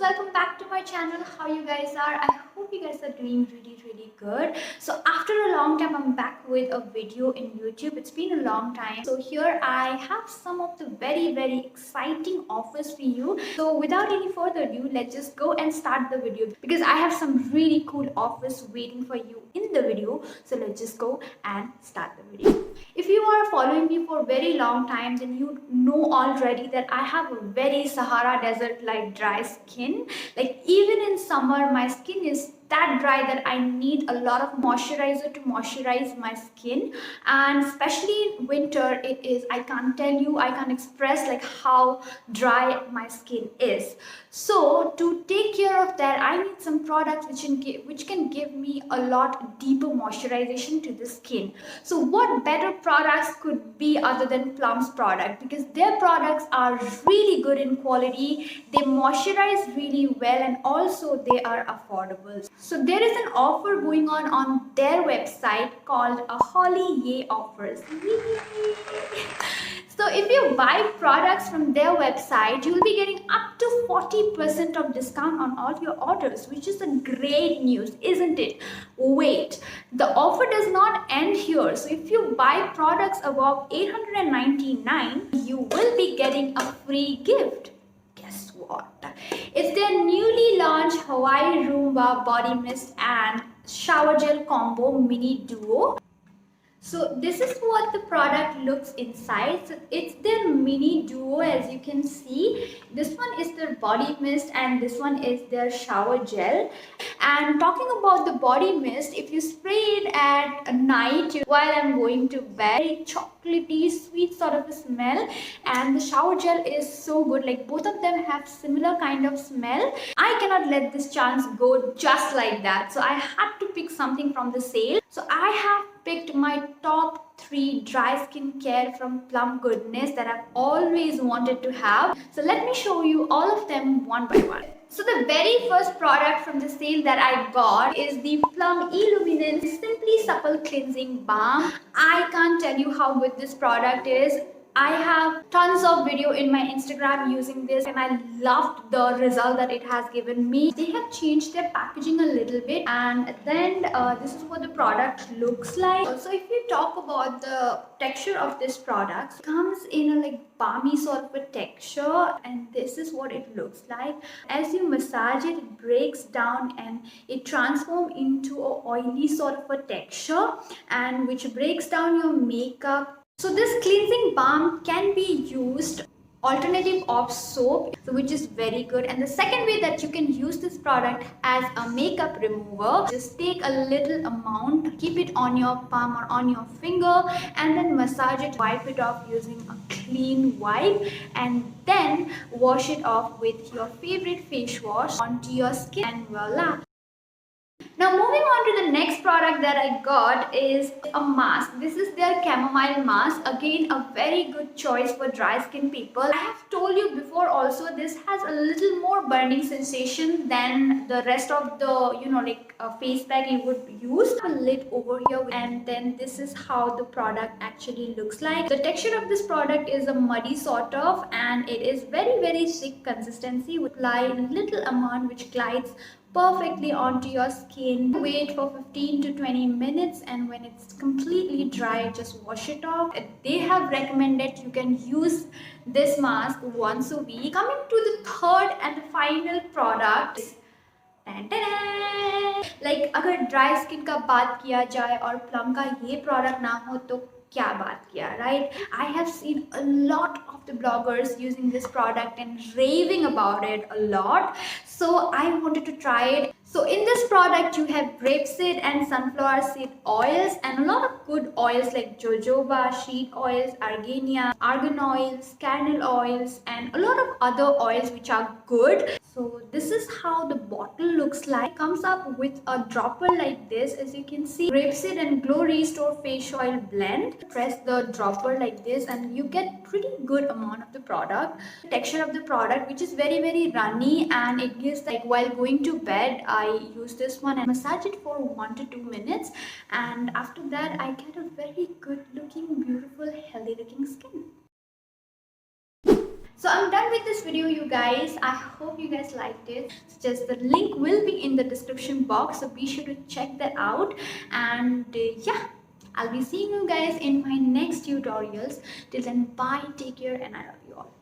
welcome back to my channel. How you guys are? I hope you guys are doing really good. So after a long time I'm back with a video in YouTube. It's been a long time. So here I have some of the very exciting offers for you. So without any further ado, let's just go and start the video because I have some really cool offers waiting for you in the video. So let's just go and start the video. If you are following me for a very long time, then you know already that I have a very Sahara desert like dry skin. Like even in summer my skin is that dry that I need a lot of moisturizer to moisturize my skin, and especially in winter it is, I can't tell you, I can't express like how dry my skin is. So to take care of that, I need some products which can give me a lot deeper moisturization to the skin. So what better products could be other than Plum's product, because their products are really good in quality, they moisturize really well, and also they are affordable. So there is an offer going on their website called a HoliYAY offers. So if you buy products from their website, you'll be getting up to 40% of discount on all your orders, which is a great news, isn't it? Wait, the offer does not end here. So if you buy products above $899, you will be getting a free gift. Guess what? It's their newly launched Hawaii Roomba Body Mist and Shower Gel Combo Mini Duo. So this is what the product looks inside. So it's their mini duo, as you can see. This one is their body mist and this one is their shower gel. And talking about the body mist, if you spray it at night while I'm going to bed, very chocolatey, sweet sort of a smell. And the shower gel is so good. Like both of them have similar kind of smell. I cannot let this chance go just like that. So I had to pick something from the sale. So I have picked my top 3 dry skin care from Plum goodness that I've always wanted to have. So let me show you all of them one by one. So the very first product from the sale that I got is the Plum E-Luminence Simply Supple Cleansing Balm. I can't tell you how good this product is. I have tons of video in my Instagram using this and I loved the result that it has given me. They have changed their packaging a little bit, and then this is what the product looks like. So if you talk about the texture of this product, it comes in a like balmy sort of a texture, and this is what it looks like. As you massage it, it breaks down and it transforms into a oily sort of a texture, and which breaks down your makeup. So this cleansing balm can be used alternative of soap, which is very good. And the second way that you can use this product as a makeup remover, just take a little amount, keep it on your palm or on your finger, and then massage it, wipe it off using a clean wipe, and then wash it off with your favorite face wash onto your skin, and voila. Now moving on to the next product that I got is a mask. This is their Chamomile mask. Again, a very good choice for dry skin people. I have told you before also, this has a little more burning sensation than the rest of the face pack you would use. A lid over here, and then this is how the product actually looks like. The texture of this product is a muddy sort of, and it is very thick consistency. We apply a little amount which glides perfectly onto your skin. Wait for 15 to 20 minutes, and when it's completely dry, just wash it off. They have recommended you can use this mask once a week. Coming to the third and the final product, like अगर dry skin का बात किया जाए और Plum का ये product ना हो तो क्या बात किया, right? I have seen a lot of the bloggers using this product and raving about it a lot, so I wanted to try it. So in this product you have grape seed and sunflower seed oils, and a lot of good oils like jojoba, sheet oils, argania, argan oils, candle oils, and a lot of other oils which are good. So this is how the bottle looks like. It comes up with a dropper like this, as you can see. Grapeseed and Glow Restore Face Oil Blend. Press the dropper like this and you get pretty good amount of the product. The texture of the product, which is very runny, and it gives, like while going to bed, I use this one and massage it for 1 to 2 minutes, and after that I get a very good looking, beautiful, healthy looking skin. So I'm done with this video, you guys. I hope you guys liked it. So just the link will be in the description box, so be sure to check that out. And yeah, I'll be seeing you guys in my next tutorials. Till then, bye, take care, and I love you all.